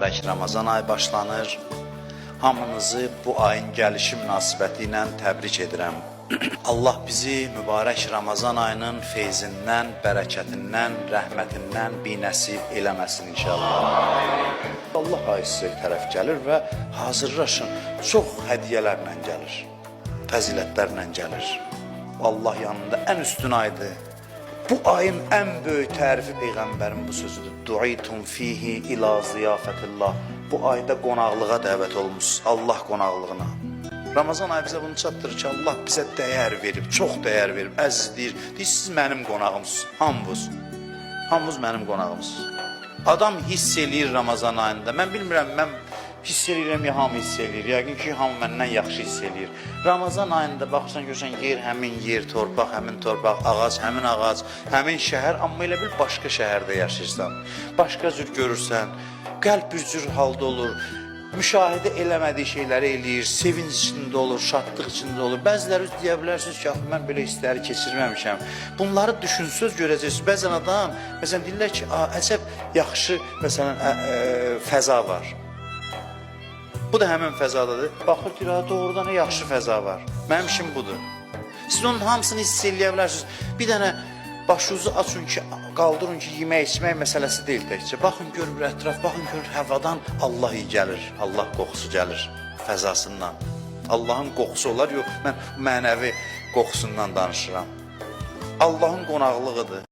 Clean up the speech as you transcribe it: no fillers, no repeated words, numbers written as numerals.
Ramazan ayı başlanır. Hamınızı bu ayın gəlişi münasibəti ilə təbrik edirəm. Allah bizi mübarək Ramazan ayının feyzindən, bərəkətindən, rəhmətindən binəsib eləməsin inşallah. Allah ayı sizə tərəf gəlir və hazırlaşın. Çox hədiyyələrlə gəlir, fəzilətlərlə gəlir. Allah yanında ən üstün aydır. Bu ayın ən böyük tərifi Peyğəmbərin bu sözüdür. Du'itum fihi ila ziyafətillah. Bu ayda qonaqlığa dəvət olmuşsunuz, Allah qonaqlığına. Ramazan ayı bizə bunu çatdırır ki, Allah bizə dəyər verib, çox dəyər verib, əzizləyir. Deyir, siz mənim qonağımsınız, hamınız. Hamınız mənim qonağımsınız. Adam hiss eləyir Ramazan ayında. Mən bilmirəm, mən hiss eləyirəm ya hamı hiss eləyir. Yəqin ki, hamı məndən yaxşı hiss eləyir. Ramazan ayında baxırsan, görsən, yer həmin yer, torpaq həmin torpaq, ağac həmin ağac, həmin şəhər. Amma elə bil başqa şəhərdə yaşayırsan. Başqa cür görürsən, qəlb bir cür halda olur. Müşahidə eləmədiyi şeyləri eləyir, sevinç içində olur, şadlıq içində olur. Bəziləri deyə bilərsiniz ki, mən belə hissləri keçirməmişəm. Bunları düşünsöz görəcəksiniz. Bəzən adam, məsələn, deyirlər ki, əcəb yaxşı, məsələn, fəza var. Bu da həmin fəzadadır. Baxır ki, doğrudan yaxşı fəza var. Mənim işim budur. Siz onun hamısını hiss eləyə bilərsiniz. Bir dənə başınızı açın ki, qaldırın ki, yemək, içmək məsələsi deyil təkcə. Baxın, görür ətraf, baxın, görür həvadan Allah iyi gəlir, Allah qoxusu gəlir fəzasından. Allahın qoxusu olar, yox, mən mənəvi qoxusundan danışıram. Allahın qonaqlığıdır.